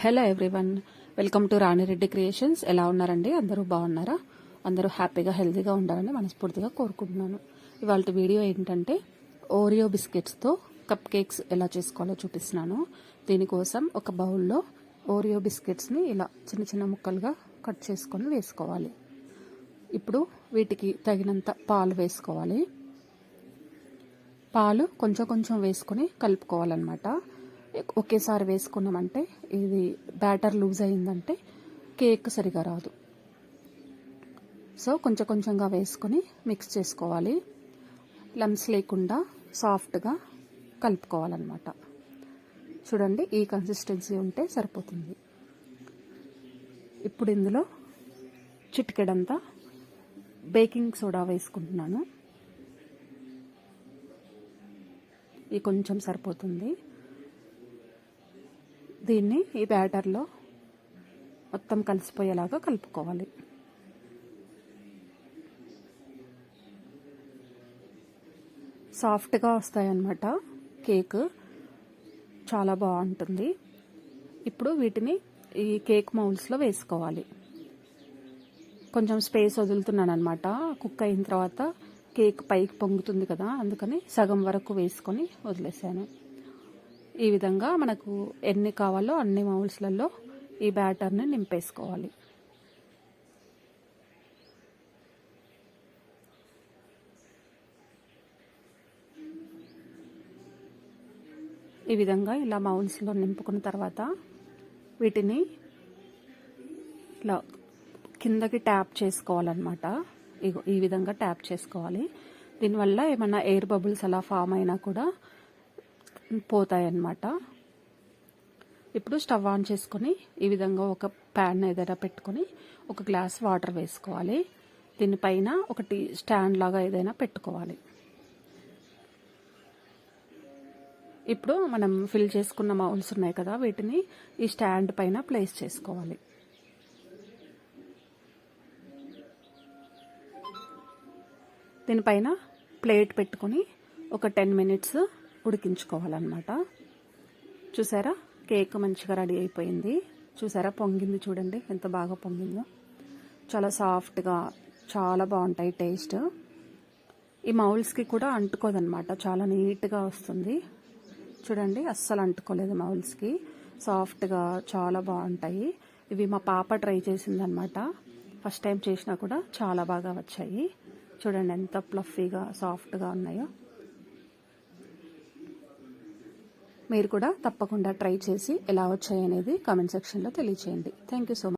Hello everyone, welcome to Rani Reddy creations. ఎలా ఉన్నారండి? అందరూ బాగున్నారా? అందరూ హ్యాపీగా హెల్తీగా ఉండాలని మనస్ఫూర్తిగా కోరుకుంటున్నాను. ఇవాళ వీడియో ఏంటంటే ఓరియో బిస్కెట్స్తో కప్ కేక్స్ ఎలా చేసుకోవాలో చూపిస్తున్నాను. దీనికోసం ఒక బౌల్లో ఓరియో బిస్కెట్స్ని ఇలా చిన్న చిన్న ముక్కలుగా కట్ చేసుకొని వేసుకోవాలి. ఇప్పుడు వీటికి తగినంత పాలు వేసుకోవాలి. పాలు కొంచెం కొంచెం వేసుకొని కలుపుకోవాలన్నమాట. ఒకేసారి వేసుకున్నామంటే ఇది బ్యాటర్ లూజ్ అయిందంటే కేక్ సరిగా రాదు. సో కొంచెం కొంచెంగా వేసుకొని మిక్స్ చేసుకోవాలి. లమ్స్ లేకుండా సాఫ్ట్గా కలుపుకోవాలన్నమాట. చూడండి, ఈ కన్సిస్టెన్సీ ఉంటే సరిపోతుంది. ఇప్పుడు ఇందులో చిటికెడంతా బేకింగ్ సోడా వేసుకుంటున్నాను. ఇది కొంచెం సరిపోతుంది. దీన్ని ఈ బ్యాటర్లో మొత్తం కలిసిపోయేలాగా కలుపుకోవాలి. సాఫ్ట్గా వస్తాయన్నమాట. కేక్ చాలా బాగుంటుంది. ఇప్పుడు వీటిని ఈ కేక్ మౌల్స్లో వేసుకోవాలి. కొంచెం స్పేస్ వదులుతున్నాను అనమాట. కుక్ అయిన తర్వాత కేక్ పైకి పొంగుతుంది కదా, అందుకని సగం వరకు వేసుకొని వదిలేసాను. ఈ విధంగా మనకు ఎన్ని కావాలో అన్ని మౌల్స్లలో ఈ బ్యాటర్ని నింపేసుకోవాలి. ఈ విధంగా ఇలా మౌల్స్లో నింపుకున్న తర్వాత వీటిని ఇలా కిందకి ట్యాప్ చేసుకోవాలన్నమాట. ఈ విధంగా ట్యాప్ చేసుకోవాలి. దీనివల్ల ఏమన్నా ఎయిర్ బబుల్స్ అలా ఫామ్ అయినా కూడా పోతాయన్నమాట. ఇప్పుడు స్టవ్ ఆన్ చేసుకొని ఈ విధంగా ఒక ప్యాన్ ఏదైనా పెట్టుకొని ఒక గ్లాస్ వాటర్ వేసుకోవాలి. దీనిపైన ఒకటి స్టాండ్ లాగా ఏదైనా పెట్టుకోవాలి. ఇప్పుడు మనం ఫిల్ చేసుకున్న మౌల్స్ ఉన్నాయి కదా, వీటిని ఈ స్టాండ్ పైన ప్లేస్ చేసుకోవాలి. దీనిపైన ప్లేట్ పెట్టుకొని ఒక 10 మినిట్స్ ఉడికించుకోవాలన్నమాట. చూసారా, కేక్ మంచిగా రెడీ అయిపోయింది. చూసారా, పొంగింది. చూడండి ఎంత బాగా పొంగిందో. చాలా సాఫ్ట్గా చాలా బాగుంటాయి టేస్ట్. ఈ మౌల్స్కి కూడా అంటుకోదన్నమాట, చాలా నీట్గా వస్తుంది. చూడండి, అస్సలు అంటుకోలేదు మౌల్స్కి. సాఫ్ట్గా చాలా బాగుంటాయి. ఇవి మా పాప ట్రై చేసిందనమాట. ఫస్ట్ టైం చేసినా కూడా చాలా బాగా వచ్చాయి. చూడండి ఎంత ఫ్లఫీగా సాఫ్ట్గా ఉన్నాయో. మీరు కూడా తప్పకుండా ట్రై చేసి ఎలా వచ్చాయి అనేది కామెంట్ సెక్షన్లో తెలియచేయండి. Thank you so much.